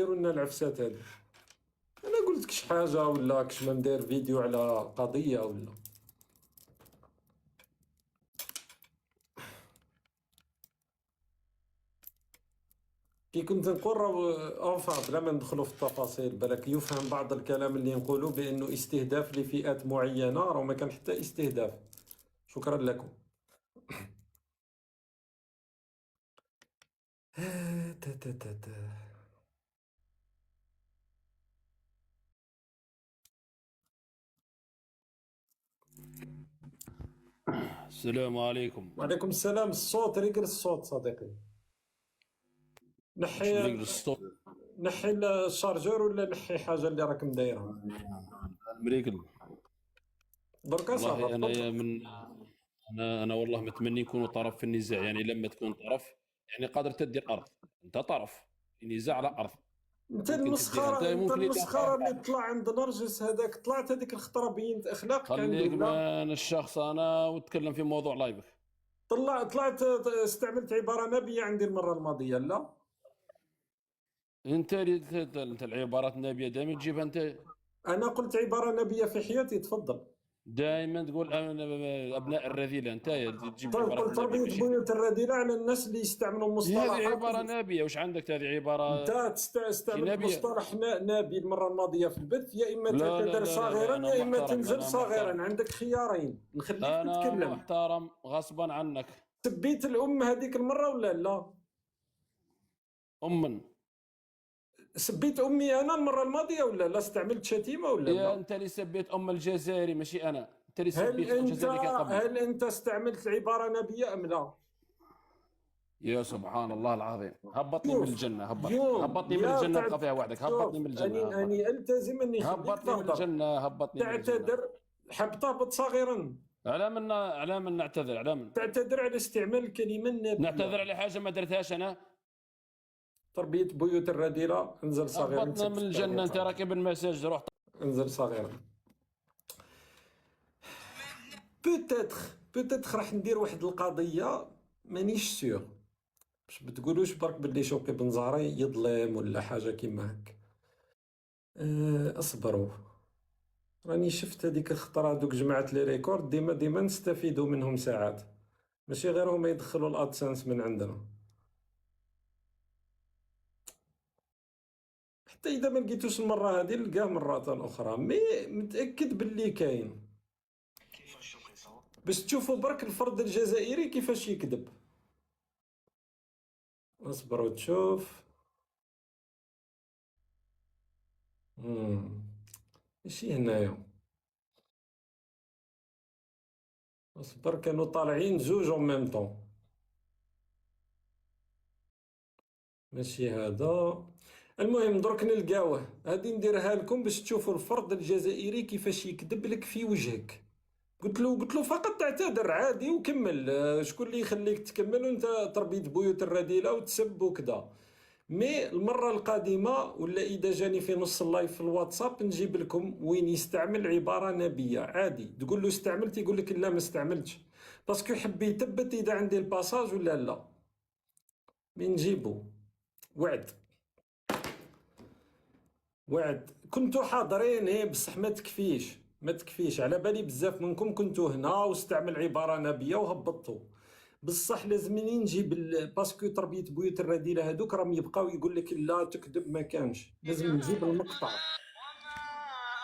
ديروا لنا العفسات هذه. انا قلت كش حاجه ولا كش ما ندير فيديو على قضيه ولا. كي كنت نقول اونفا بلا ما ندخلوا في التفاصيل بالك يفهم بعض الكلام اللي نقوله بانه استهداف لفئات معينه، راه ما كان حتى استهداف. شكرا لكم. تا تا تا تا. السلام عليكم. وعليكم السلام. الصوت ريقل الصوت صديقي. واش نحي مريقل الصوت؟ نحي الشارجور ولا نحي حاجه اللي راك مدايرها؟ مريقل. دركا صافا والله تفضل. انايا من انا والله متمني نكون طرف في النزاع، يعني لما تكون طرف يعني قادر تدير ارض، انت طرف في نزاع على ارض انت ممكن تديرها، انت المسخره، انت ممكن المسخره يدافع. اللي طلع عند نرجس هذاك، طلعت هذيك الخطره بينت اخلاقك عنده خليك ولا؟ من الشخص انا وتكلم في موضوع لايفك. طلعت استعملت عباره نبيه عندي المره الماضيه لا؟ انت العبارات النابيه دائما تجيبها انت، انا قلت عباره نبيه في حياتي. تفضل. دائما تقول ابناء الرذيله، انت تجيب طيب عبارات قلت النابيه تربيه ماشي بيوت الرذيله على الناس اللي يستعملوا هذه مصطلحات. عباره نابيه، واش عندك هذه انت عباره شي استعملت نابيه؟ مصطلح نابي المره الماضيه في البث، يا اما لا لا تعتذر لا لا لا، صغيرا انا يا اما محترم، تنزل انا محترم، صغيرا، عندك خيارين نخليك انا تتكلم. محترم غصبا عنك. سبيت الام هذيك المره ولا لا؟ امن. سبيت امي انا المره الماضيه ولا لا؟ استعملت شتيمه ولا يا لا؟ انت اللي سبيت ام الجزائري ماشي انا، انت اللي هل سبيت انت الجزائري كان قبلي. هل انت استعملت العباره نبيه ام لا؟ يا سبحان الله العظيم، هبطني من شوف الجنه، يوم هبطني من يا الجنه ابقى فيها وحدك، هبطني شوف من الجنه، اني التزم اني نخليك هبطني من تهضر. الجنه، هبطني من الجنه. تعتذر. حب تهبط صغيرا. على من نعتذر، على من تعتذر على استعمال الكلمه النابيه. نعتذر على حاجه ما درتهاش انا؟ تربيه بيوت الرذيله. انزل صغيرا. هبطنا من الجنه، انت راكب المساج روح. انزل صغيرا. بوتيتخ راح ندير واحد القضيه مانيش سيغ، باش بتقولوش برك بلي شوقي بن زهري يظلم ولا حاجه كيما هك. اصبروا. راني شفت هذيك الخطره دوك جماعه لي ريكورد ديما نستفيدوا منهم ساعات، ماشي غير هما يدخلوا الادسنس من عندنا. حتى اذا ما لقيتوش المره هذه نلقاه مرات اخرى، مي متاكد باللي كاين. باش تشوفوا برك الفرد الجزائري كيفاش يكذب. اصبر وتشوف. ماشي هنايا. اصبر كانوا طالعين زوج اون ميم طون. ماشي هذا. المهم درك نلقاوه، هادي نديرها لكم باش تشوفوا الفرد الجزائري كيفاش يكذب لك في وجهك. قلت له فقط تعتذر عادي وكمل. شكون اللي يخليك تكمل وانت تربيت بيوت الرذيله وتسب وكذا؟ مي المره القادمه ولا اذا جاني في نص اللايف في الواتساب نجيب لكم وين يستعمل عباره نبيه عادي، تقول له استعملت يقول لك لا ما استعملتش، باسكو يحب يثبت اذا عندي الباساج ولا لا. مي نجيبو. وعد. وعد كنتو حاضرين هي بصح ما تكفيش على بالي بزاف منكم كنتو هنا واستعمل عباره نبيه وهبطوا. بصح لازمني نجيب باسكو تربيه بيوت الرذيله هذوك راهم يبقاو يقول لك لا تكذب ما كانش، لازم نجيب المقطع. وما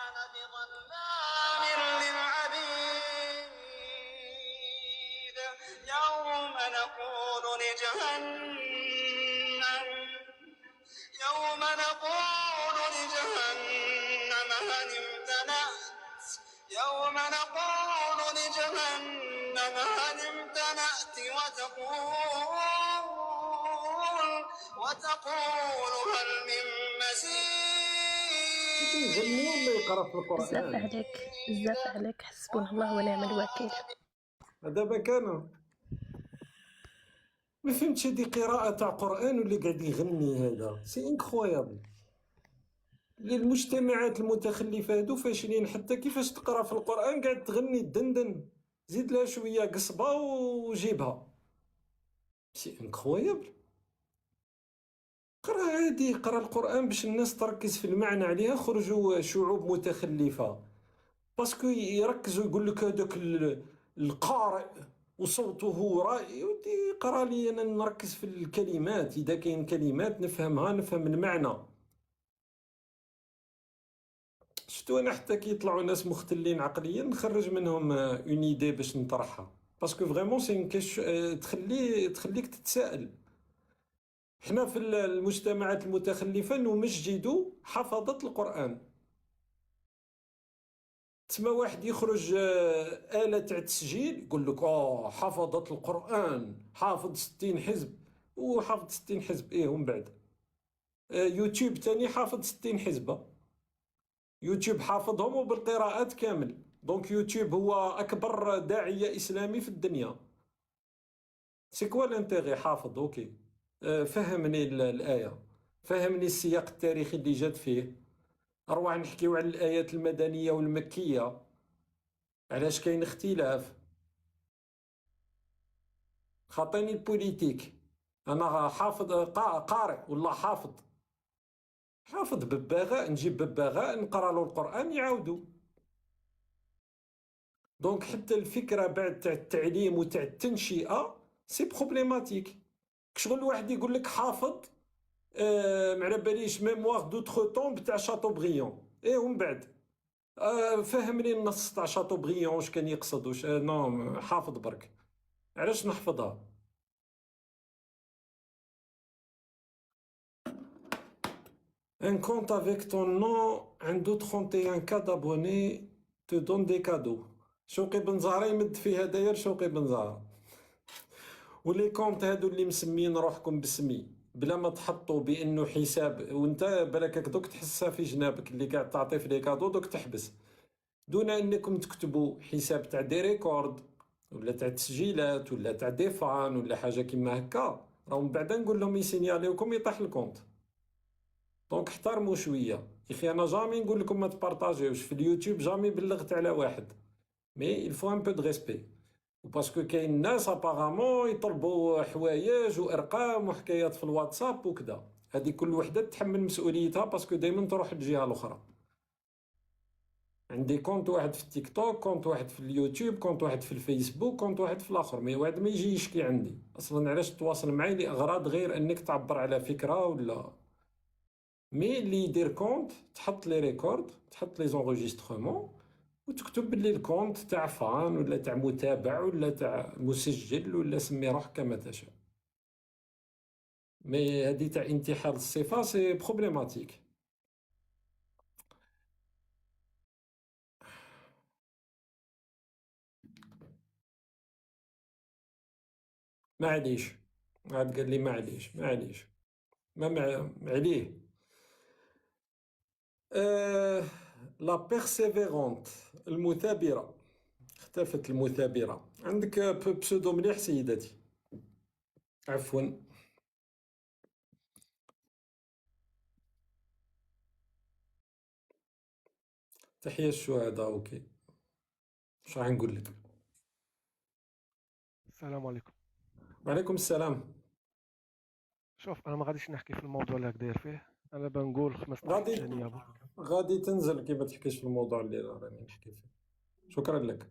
أنا بظلام للعبيد يوم نقول لجهنم يوم نقول لجهنم هل امتلأت يوم نقول لجهنم هل امتلأت وتقول هل من يغني ولا يقرا في بزاف القران؟ عليك بزاف عليك، حسبنا الله ونعم الوكيل. دابا كان ما فهمتش هذه قراءه تاع قران ولا قاعد يغني هذا، سي انكرويابل. للمجتمعات المتخلفه هادو فاشلين، حتى كيفاش تقرا في القران قاعد تغني الدندن، زيد لها شويه قصبه وجيبها. سي انكرويابل. قرا عادي، قرا القرآن باش الناس تركز في المعنى عليها. خرجوا شعوب متخلفة باسكو يركزوا يقول لك هذاك القارئ وصوته رائع. ودي قرا لي انا نركز في الكلمات، اذا كاين كلمات نفهمها، نفهم المعنى. شفتوا انا حتى كي يطلعوا ناس مختلين عقليا نخرج منهم اون ايدي باش نطرحها، باسكو فريمون سي اون تخليك تتساءل. حنا في المجتمعات المتخلفة نمجد حفظة القرآن. تسمى واحد يخرج آلة تاع التسجيل يقول لك حفظة القرآن، حافظ 60 حزب. وحافظ 60 حزب ايه ومن بعد يوتيوب تاني حافظ 60 حزبة. يوتيوب حافظهم وبالقراءات كامل. دونك يوتيوب هو أكبر داعية إسلامي في الدنيا. سي كوا لانتيغي حافظ اوكي. فهمني الآية، فهمني السياق التاريخي اللي جات فيه. أروح نحكيو على الآيات المدنية والمكية، علاش كاين اختلاف. خاطيني البوليتيك، أنا حافظ قارئ ولا حافظ بباغاء، نجيب بباغاء نقرا له القرآن يعاودو. دونك حتى الفكرة بعد تاع التعليم وتاع التنشئة سي بروبليماتيك. كشغل واحد يقول لك حافظ معلى باليش ميموار دوتخ طون تاع شاتوبريون ايه ومن بعد فهمني النص تاع شاتوبريون واش كان يقصد واش نو حافظ برك. علاش نحفظها؟ ان كونت افيك طون نو عنده 31 كا دابوني تو دون دي كادو. شوقي بن زهرة يمد فيها داير شوقي بن زهرة. ولي كونت هادو اللي مسمين روحكم باسمي بلا ما تحطوا بانه حساب، وانت بالك دوك تحسها في جنابك اللي قاعد تعطي في لي كادو دوك تحبس، دون انكم تكتبوا حساب تاع دي ريكورد ولا تاع تسجيلات ولا تاع دي فان ولا حاجه كيما هكا، راهم بعدا نقول لهم يسينياليوكم يطيح الكونت. دونك احترموا شويه يا اخي. انا جامي نقول لكم ما تبارطاجيوش في اليوتيوب، جامي بلغت على واحد، مي الفو ان بو دو ريسبي. وباسكو كاين ناس ابارامون يطلبوا حوايج وارقام وحكايات في الواتساب وكذا، هذه كل وحده تحمل مسؤوليتها باسكو دائما تروح الجهه الاخرى. عندي كونت واحد في التيك توك، كونت واحد في اليوتيوب، كونت واحد في الفيسبوك، كونت واحد في الاخر. مي واحد ما يجي يشكي عندي اصلا علاش تواصل معايا لاغراض غير انك تعبر على فكره ولا. مي اللي يدير كونت تحط لي ريكورد، تحط لي زونغيستخمون، وتكتب باللي الكونت تاع فان ولا تاع متابع ولا تاع مسجل ولا سمي روحك كما تشاء. مي هذه تاع انتحال الصفه سي بروبليماتيك. معليش، عاد قال لي معليش معليش ما عليه. لا بيرسيفيرونت، المثابرة. اختفت المثابرة. عندك بسودو مليح سيداتي؟ عفوا. تحية الشهداء اوكي. واش راح نقول لك؟ السلام عليكم. وعليكم السلام. شوف انا ما غاديش نحكي في الموضوع اللي راك داير فيه، انا بنقول 15 غادي ثانيه برك. غادي تنزل كي ما تحكيش في الموضوع اللي راني نحكي فيه. شكرا لك.